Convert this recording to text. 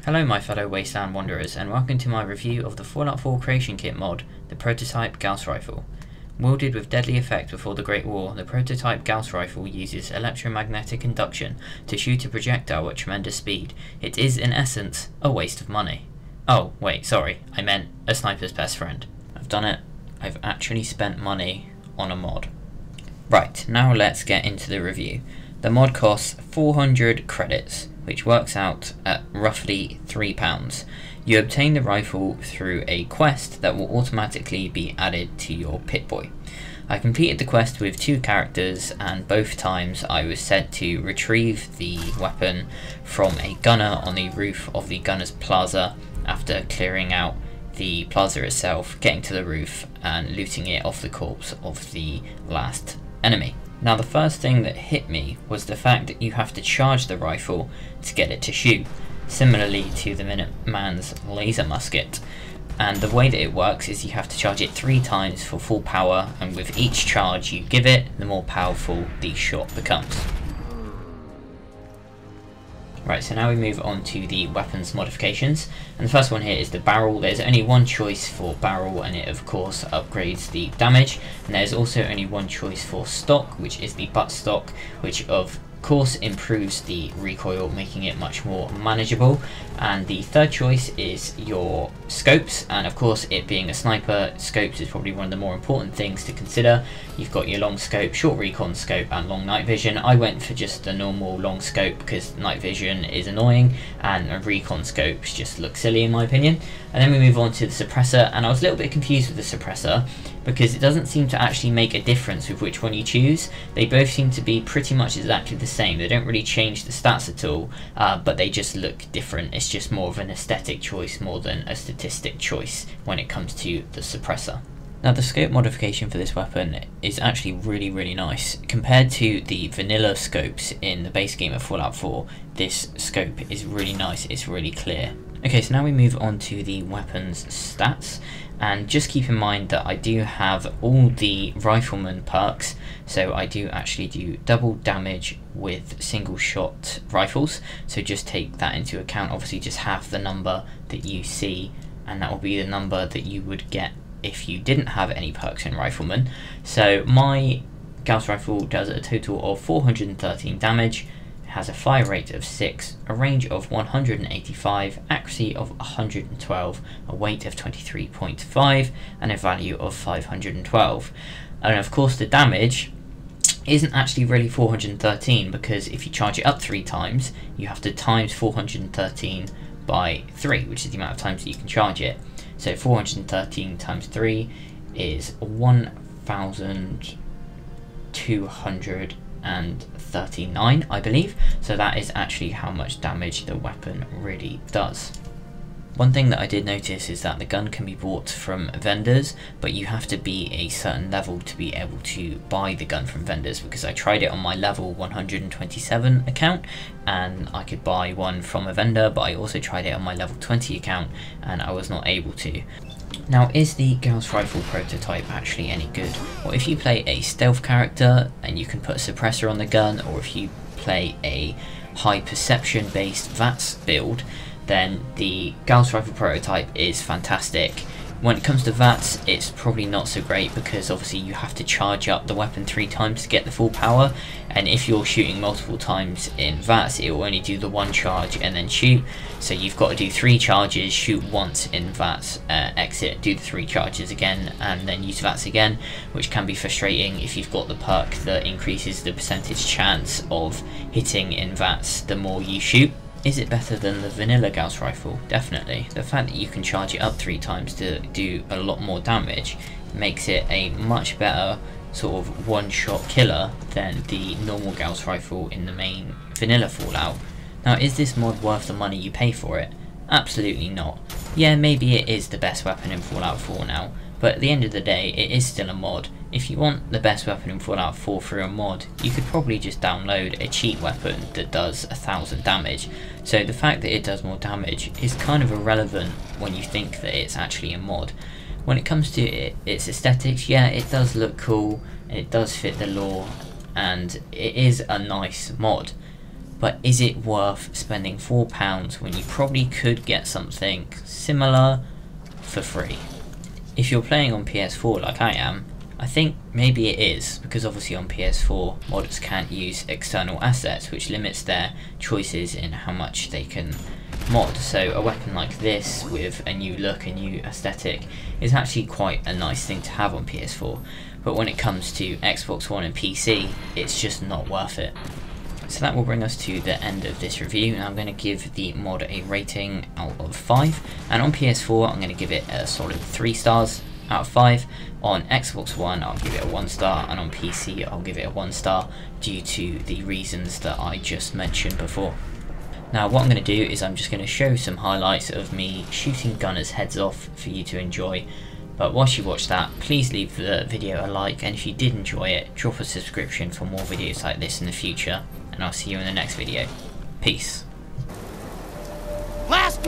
Hello my fellow Wasteland Wanderers, and welcome to my review of the Fallout 4 Creation Kit mod, the prototype Gauss Rifle. Wielded with deadly effect before the Great War, the prototype Gauss Rifle uses electromagnetic induction to shoot a projectile at tremendous speed. It is, in essence, a waste of money. Oh, wait, sorry, I meant a sniper's best friend. I've done it. I've actually spent money on a mod. Right, now let's get into the review. The mod costs 400 credits, which works out at roughly £3. You obtain the rifle through a quest that will automatically be added to your Pip-Boy. I completed the quest with 2 characters, and both times I was said to retrieve the weapon from a gunner on the roof of the gunner's plaza after clearing out the plaza itself, getting to the roof and looting it off the corpse of the last enemy. Now the first thing that hit me was the fact that you have to charge the rifle to get it to shoot, similarly to the Minuteman's laser musket. And the way that it works is you have to charge it 3 times for full power, and with each charge you give it, the more powerful the shot becomes. Right, so now we move on to the weapons modifications, and the first one here is the barrel. There's only one choice for barrel, and it of course upgrades the damage, and there's also only one choice for stock, which is the butt stock, which of course improves the recoil, making it much more manageable. And the third choice is your scopes, and of course, it being a sniper, scopes is probably one of the more important things to consider. You've got your long scope, short recon scope, and long night vision. I went for just the normal long scope because night vision is annoying and a recon scopes just look silly in my opinion. And then we move on to the suppressor, and I was a little bit confused with the suppressor because it doesn't seem to actually make a difference with which one you choose. They both seem to be pretty much exactly the same. They don't really change the stats at all, but they just look different. It's just more of an aesthetic choice more than a statistic choice when it comes to the suppressor. Now the scope modification for this weapon is actually really nice. Compared to the vanilla scopes in the base game of Fallout 4, this scope is really nice, it's really clear. Okay, so now we move on to the weapons stats, and just keep in mind that I do have all the rifleman perks, so I do actually do double damage with single shot rifles, so just take that into account. Obviously just have the number that you see, and that will be the number that you would get if you didn't have any perks in rifleman. So my Gauss Rifle does a total of 413 damage, has a fire rate of 6, a range of 185, accuracy of 112, a weight of 23.5, and a value of 512. And of course the damage isn't actually really 413, because if you charge it up 3 times, you have to times 413 by 3, which is the amount of times that you can charge it. So 413 times 3 is 1,239, I believe. So that is actually how much damage the weapon really does. One thing that I did notice is that the gun can be bought from vendors, but you have to be a certain level to be able to buy the gun from vendors, because I tried it on my level 127 account and I could buy one from a vendor, but I also tried it on my level 20 account and I was not able to. Now, is the Gauss Rifle prototype actually any good? Well, if you play a stealth character and you can put a suppressor on the gun, or if you play a high perception based VATS build, then the Gauss Rifle prototype is fantastic. When it comes to VATS, it's probably not so great, because obviously you have to charge up the weapon 3 times to get the full power, and if you're shooting multiple times in VATS, it will only do the 1 charge and then shoot. So you've got to do 3 charges, shoot once in VATS, exit, do the 3 charges again, and then use VATS again, which can be frustrating if you've got the perk that increases the percentage chance of hitting in VATS the more you shoot. Is it better than the vanilla Gauss Rifle? Definitely. The fact that you can charge it up 3 times to do a lot more damage makes it a much better sort of one-shot killer than the normal Gauss Rifle in the main vanilla Fallout. Now, is this mod worth the money you pay for it? Absolutely not. Yeah, maybe it is the best weapon in Fallout 4 now, but at the end of the day, it is still a mod. If you want the best weapon in Fallout 4 through a mod, you could probably just download a cheat weapon that does 1000 damage. So the fact that it does more damage is kind of irrelevant when you think that it's actually a mod. When it comes to its aesthetics, yeah, it does look cool, it does fit the lore, and it is a nice mod. but is it worth spending £4 when you probably could get something similar for free? If you're playing on PS4 like I am, I think maybe it is, because obviously on PS4 modders can't use external assets, which limits their choices in how much they can mod. So a weapon like this with a new look, a new aesthetic, is actually quite a nice thing to have on PS4, but when it comes to Xbox One and PC, it's just not worth it. So that will bring us to the end of this review, and I'm going to give the mod a rating out of 5, and on PS4 I'm going to give it a solid 3 stars out of 5. On Xbox One I'll give it a 1 star, and on PC I'll give it a 1 star due to the reasons that I just mentioned before. Now what I'm going to do is I'm just going to show some highlights of me shooting gunners' heads off for you to enjoy, but whilst you watch that, please leave the video a like, and if you did enjoy it, drop a subscription for more videos like this in the future, and I'll see you in the next video. Peace. Last